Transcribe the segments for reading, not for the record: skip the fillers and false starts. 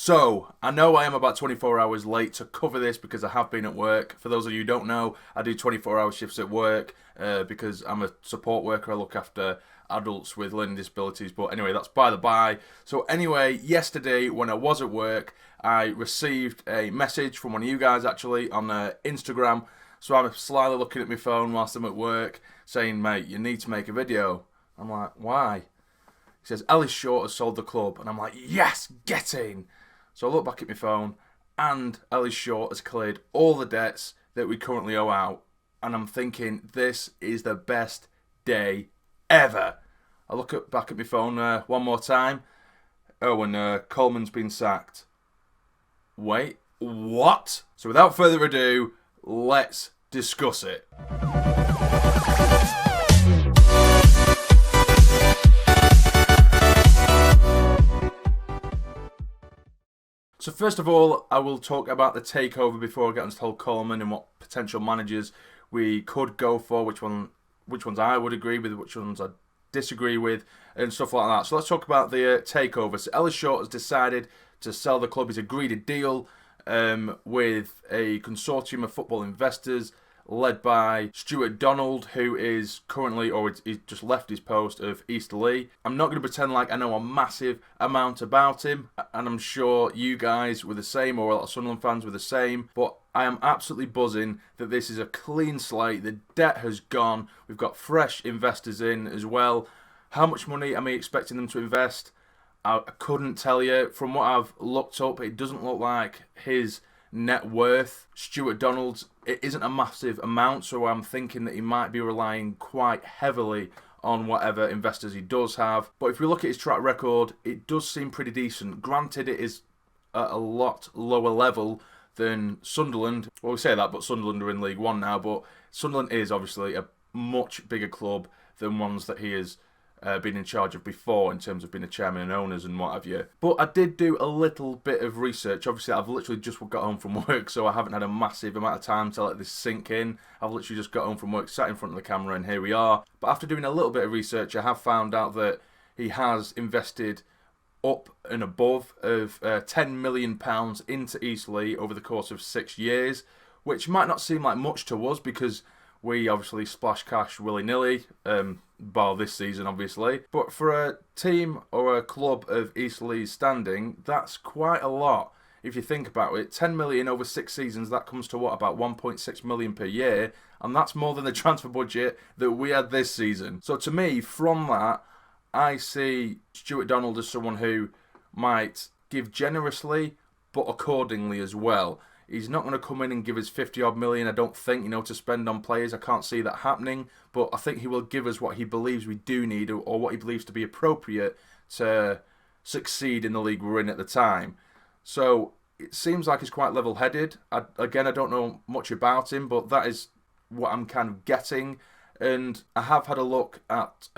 So, I know I am about 24 hours late to cover this because I have been at work. For those of you who don't know, I do 24-hour shifts at work because I'm a support worker. I look after adults with learning disabilities. But anyway, that's by the by. So anyway, yesterday when I was at work, I received a message from one of you guys actually on Instagram. So I'm slyly looking at my phone whilst I'm at work saying, mate, you need to make a video. I'm like, why? He says, Ellis Short has sold the club. And I'm like, yes, get in. So I look back at my phone, and Ellis Short has cleared all the debts that we currently owe out. And I'm thinking, this is the best day ever. I look back at my phone one more time. Oh, and Coleman's been sacked. Wait, what? So without further ado, let's discuss it. So first of all, I will talk about the takeover before I get into the whole Coleman and what potential managers we could go for, which ones I would agree with, which ones I disagree with, and stuff like that. So let's talk about the takeover. So Ellis Short has decided to sell the club. He's agreed a deal with a consortium of football investors led by Stuart Donald, who is currently, or he's just left his post of Easterley. I'm not going to pretend like I know a massive amount about him, and I'm sure you guys were the same, or a lot of Sunderland fans were the same, but I am absolutely buzzing that this is a clean slate. The debt has gone. We've got fresh investors in as well. How much money am I expecting them to invest? I couldn't tell you. From what I've looked up, it doesn't look like his net worth, Stuart Donald's, it isn't a massive amount, so I'm thinking that he might be relying quite heavily on whatever investors he does have. But if we look at his track record, it does seem pretty decent. Granted, it is at a lot lower level than Sunderland. Well, we say that, but Sunderland are in League One now, but Sunderland is obviously a much bigger club than ones that he has been in charge of before in terms of being a chairman and owners and what have you. But I did do a little bit of research. Obviously, I've literally just got home from work, so I haven't had a massive amount of time to let this sink in. I've literally just got home from work, sat in front of the camera, and here we are. But after doing a little bit of research, I have found out that he has invested up and above of £10 million into Eastleigh over the course of 6 years, which might not seem like much to us because we obviously splash cash willy-nilly, bar this season obviously. But for a team or a club of Eastleigh's standing, that's quite a lot. If you think about it, 10 million over 6 seasons, that comes to what, about 1.6 million per year, and that's more than the transfer budget that we had this season. So to me, from that, I see Stuart Donald as someone who might give generously, but accordingly as well. He's not going to come in and give us 50-odd million, I don't think, to spend on players. I can't see that happening. But I think he will give us what he believes we do need, or what he believes to be appropriate to succeed in the league we're in at the time. So it seems like he's quite level-headed. I don't know much about him, but that is what I'm kind of getting. And I have had a look at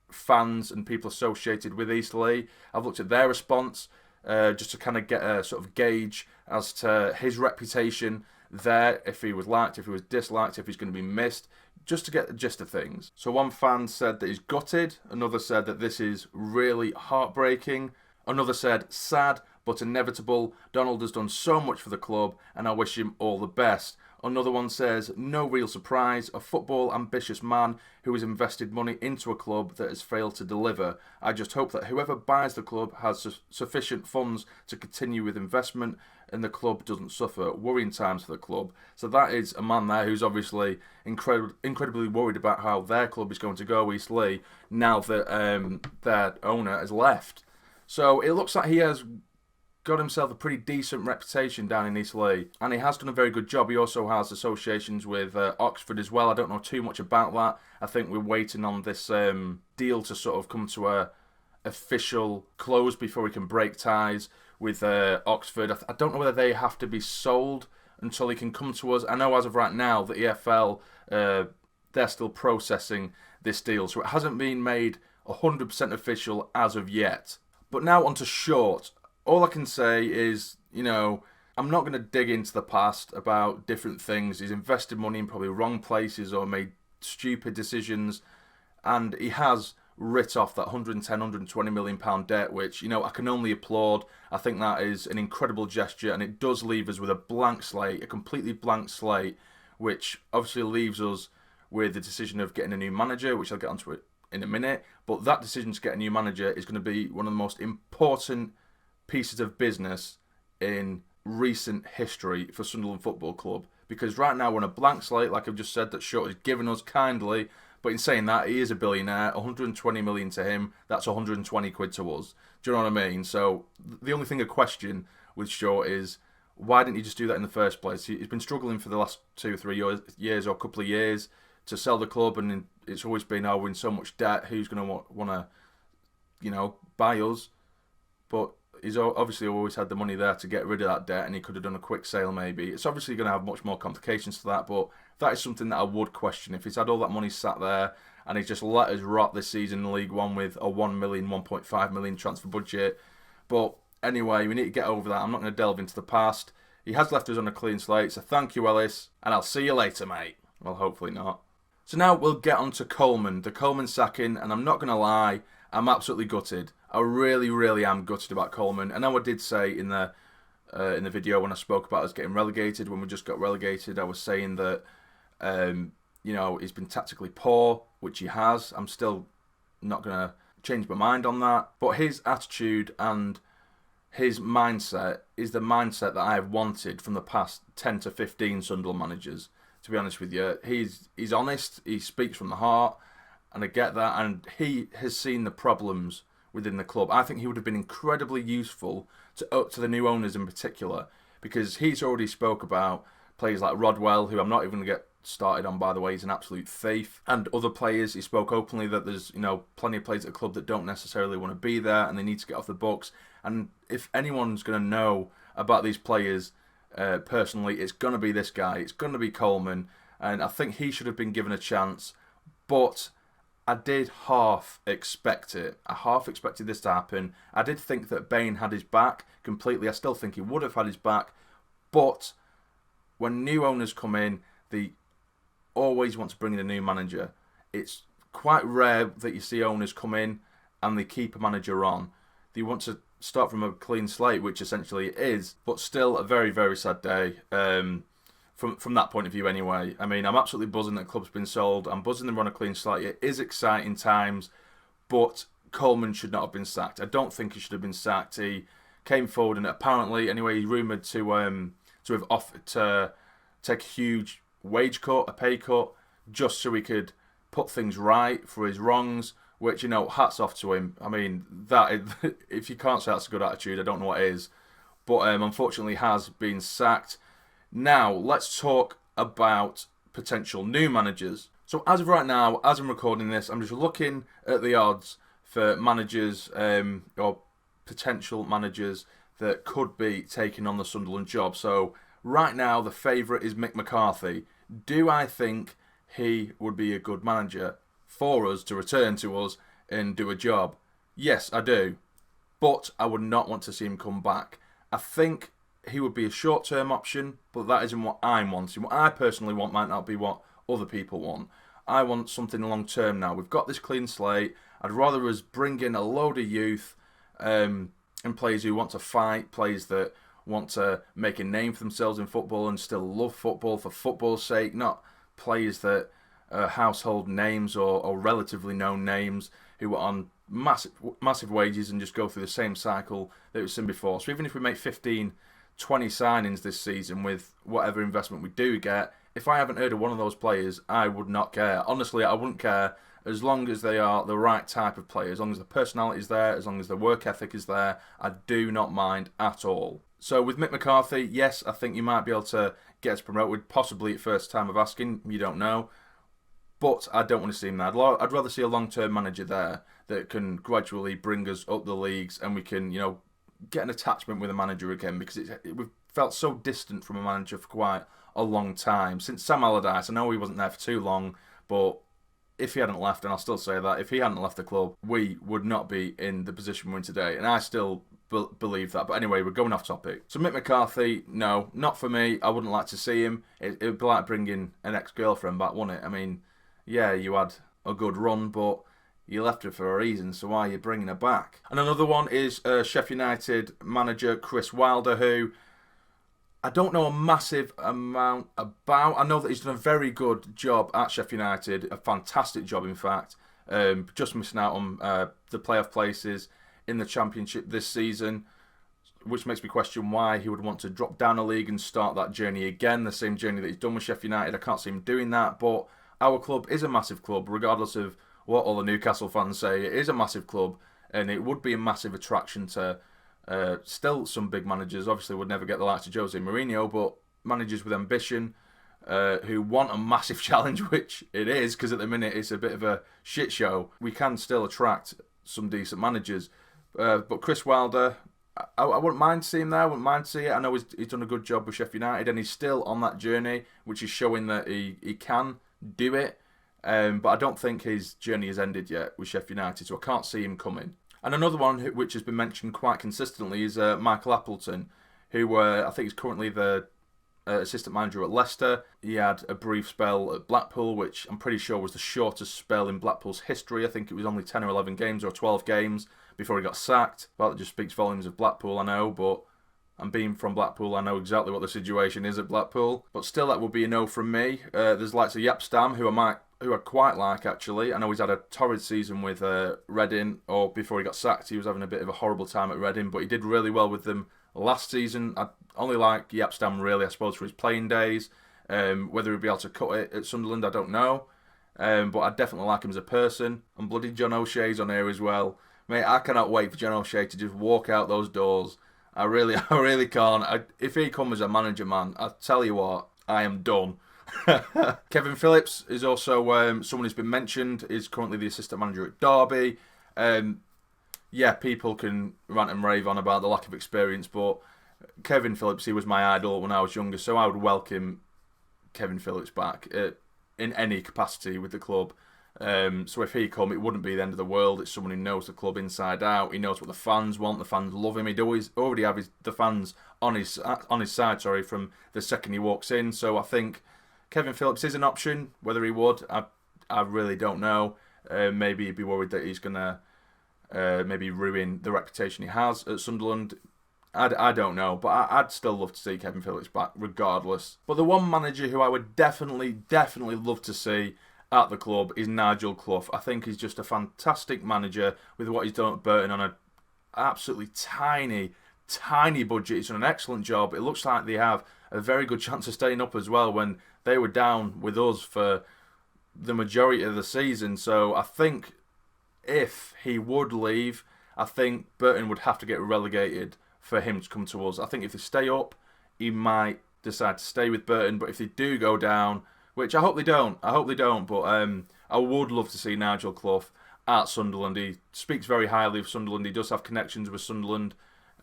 fans and people associated with Eastleigh. I've looked at their response just to kind of get a sort of gauge as to his reputation there, if he was liked, if he was disliked, if he's going to be missed, just to get the gist of things. So one fan said that he's gutted, another said that this is really heartbreaking, another said sad but inevitable. Donald has done so much for the club and I wish him all the best. Another one says, no real surprise, a football ambitious man who has invested money into a club that has failed to deliver. I just hope that whoever buys the club has sufficient funds to continue with investment and the club doesn't suffer. Worrying times for the club. So that is a man there who's obviously incredibly worried about how their club is going to go, Eastleigh, now that their owner has left. So it looks like he has got himself a pretty decent reputation down in Eastleigh, and he has done a very good job. He also has associations with Oxford as well. I don't know too much about that. I think we're waiting on this deal to sort of come to a official close before we can break ties with Oxford. I don't know whether they have to be sold until he can come to us. I know as of right now the EFL, they're still processing this deal, so it hasn't been made 100% official as of yet. But now on to Short. All I can say is, I'm not going to dig into the past about different things. He's invested money in probably wrong places or made stupid decisions, and he has writ off that 110, 120 million pound debt, which, I can only applaud. I think that is an incredible gesture, and it does leave us with a blank slate, a completely blank slate, which obviously leaves us with the decision of getting a new manager, which I'll get onto it in a minute. But that decision to get a new manager is going to be one of the most important pieces of business in recent history for Sunderland Football Club, because right now we're on a blank slate, like I've just said, that Short has given us kindly. But in saying that, he is a billionaire. 120 million to him, that's 120 quid to us. Do you know what I mean? So the only thing I question with Short is, why didn't he just do that in the first place? He's been struggling for the last 2 or 3 years or a couple of years to sell the club, and it's always been, we're in so much debt, who's going to want to, buy us? But he's obviously always had the money there to get rid of that debt, and he could have done a quick sale maybe. It's obviously going to have much more complications to that, but that is something that I would question. If he's had all that money sat there and he's just let us rot this season in League One with a 1 million, 1.5 million transfer budget. But anyway, we need to get over that. I'm not going to delve into the past. He has left us on a clean slate, so thank you, Ellis, and I'll see you later, mate. Well, hopefully not. So now we'll get on to Coleman, the Coleman sacking, and I'm not going to lie, I'm absolutely gutted. I really, really am gutted about Coleman. I know I did say in the video when I spoke about us getting relegated, when we just got relegated, I was saying that, he's been tactically poor, which he has. I'm still not going to change my mind on that. But his attitude and his mindset is the mindset that I have wanted from the past 10 to 15 Sunderland managers, to be honest with you. He's honest, he speaks from the heart, and I get that, and he has seen the problems within the club. I think he would have been incredibly useful to the new owners in particular, because he's already spoke about players like Rodwell, who I'm not even going to get started on, by the way. He's an absolute thief. And other players, he spoke openly that there's plenty of players at the club that don't necessarily want to be there and they need to get off the books. And if anyone's going to know about these players personally, it's going to be this guy. It's going to be Coleman, and I think he should have been given a chance. But I did half expect it. I half expected this to happen. I did think that Bain had his back completely. I still think he would have had his back. But when new owners come in, they always want to bring in a new manager. It's quite rare that you see owners come in and they keep a manager on. They want to start from a clean slate, which essentially it is. But still a very, very sad day. From that point of view anyway. I mean, I'm absolutely buzzing that the club's been sold. I'm buzzing them on a clean slate. It is exciting times, but Coleman should not have been sacked. I don't think he should have been sacked. He came forward and apparently, anyway, he rumoured to have offered to take a huge wage cut, a pay cut, just so he could put things right for his wrongs, which, hats off to him. I mean, if you can't say that's a good attitude, I don't know what is. But unfortunately has been sacked. Now, let's talk about potential new managers. So as of right now, as I'm recording this, I'm just looking at the odds for managers or potential managers that could be taking on the Sunderland job. So right now, the favourite is Mick McCarthy. Do I think he would be a good manager for us to return to us and do a job? Yes, I do. But I would not want to see him come back. I think he would be a short-term option, but that isn't what I'm wanting. What I personally want might not be what other people want. I want something long-term now. We've got this clean slate. I'd rather us bring in a load of youth and players who want to fight, players that want to make a name for themselves in football and still love football for football's sake, not players that are household names or relatively known names who are on massive wages and just go through the same cycle that we've seen before. So even if we make 15, 20 signings this season with whatever investment we do get, if I haven't heard of one of those players, I would not care. Honestly, I wouldn't care, as long as they are the right type of player, as long as the personality is there, as long as the work ethic is there. I do not mind at all. So with Mick McCarthy, yes, I think you might be able to get us promoted, possibly at first time of asking, you don't know. But I don't want to see him there. I'd rather see a long-term manager there that can gradually bring us up the leagues and we can, get an attachment with a manager again, because we've felt so distant from a manager for quite a long time. Since Sam Allardyce, I know he wasn't there for too long, but if he hadn't left, and I'll still say that, if he hadn't left the club, we would not be in the position we're in today. And I still believe that. But anyway, we're going off topic. So Mick McCarthy, no, not for me. I wouldn't like to see him. It would be like bringing an ex-girlfriend back, wouldn't it? I mean, yeah, you had a good run, but You left her for a reason, so why are you bringing her back? And another one is Sheffield United manager Chris Wilder, who I don't know a massive amount about. I know that he's done a very good job at Sheffield United, a fantastic job in fact. Just missing out on the playoff places in the Championship this season, which makes me question why he would want to drop down a league and start that journey again, the same journey that he's done with Sheffield United. I can't see him doing that, but our club is a massive club, regardless of what all the Newcastle fans say. It is a massive club, and it would be a massive attraction to still some big managers. Obviously would never get the likes of Jose Mourinho, but managers with ambition who want a massive challenge, which it is, because at the minute it's a bit of a shit show. We can still attract some decent managers. But Chris Wilder, I wouldn't mind seeing him there. I wouldn't mind seeing it. I know he's done a good job with Sheffield United, and he's still on that journey, which is showing that he can do it. But I don't think his journey has ended yet with Sheffield United, so I can't see him coming. And another one which has been mentioned quite consistently is Michael Appleton, who I think is currently the assistant manager at Leicester. He had a brief spell at Blackpool, which I'm pretty sure was the shortest spell in Blackpool's history. I think it was only 10 or 11 games or 12 games before he got sacked. Well, it just speaks volumes of Blackpool, I know, but and being from Blackpool, I know exactly what the situation is at Blackpool. But still, that would be a no from me. There's likes of Jaap Stam, who I quite like, actually. I know he's had a torrid season with Reading, or before he got sacked, he was having a bit of a horrible time at Reading, but he did really well with them last season. I only like Jaap Stam, really, I suppose, for his playing days. Whether he'd be able to cut it at Sunderland, I don't know. But I definitely like him as a person. And bloody John O'Shea's on here as well. Mate, I cannot wait for John O'Shea to just walk out those doors. I really can't. If he comes as a manager, man, I tell you what, I am done. Kevin Phillips is also someone who's been mentioned, is currently the assistant manager at Derby. Yeah, people can rant and rave on about the lack of experience, but Kevin Phillips, he was my idol when I was younger, so I would welcome Kevin Phillips back in any capacity with the club. So if he come, it wouldn't be the end of the world. It's someone who knows the club inside out. He knows what the fans want. The fans love him. He'd already have the fans on his side. From the second he walks in. So I think Kevin Phillips is an option. Whether he would, I really don't know. Maybe he'd be worried that he's gonna maybe ruin the reputation he has at Sunderland. I don't know, but I'd still love to see Kevin Phillips back regardless. But the one manager who I would definitely love to see at the club is Nigel Clough. I think he's just a fantastic manager with what he's done at Burton on an absolutely tiny budget. He's done an excellent job. It looks like they have a very good chance of staying up as well when they were down with us for the majority of the season. So I think if he would leave, I think Burton would have to get relegated for him to come to us. I think if they stay up, he might decide to stay with Burton. But if they do go down, which I hope they don't, but I would love to see Nigel Clough at Sunderland. He speaks very highly of Sunderland. He does have connections with Sunderland.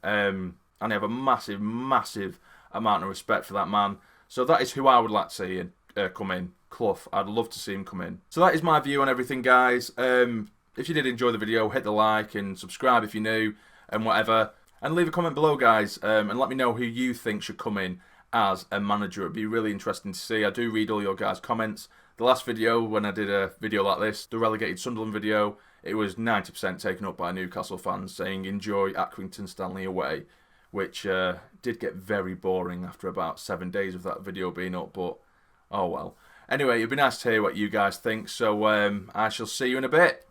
And I have a massive amount of respect for that man. So that is who I would like to see come in. Clough. I'd love to see him come in. So that is my view on everything, guys. If you did enjoy the video, hit the like and subscribe if you're new and whatever. And leave a comment below, guys, and let me know who you think should come in as a manager. It'd be really interesting to see. I do read all your guys' comments. The last video, when I did a video like this, the relegated Sunderland video, it was 90% taken up by Newcastle fans saying enjoy Accrington Stanley away, which did get very boring after about 7 days of that video being up, but oh well. Anyway, it'd be nice to hear what you guys think, so I shall see you in a bit.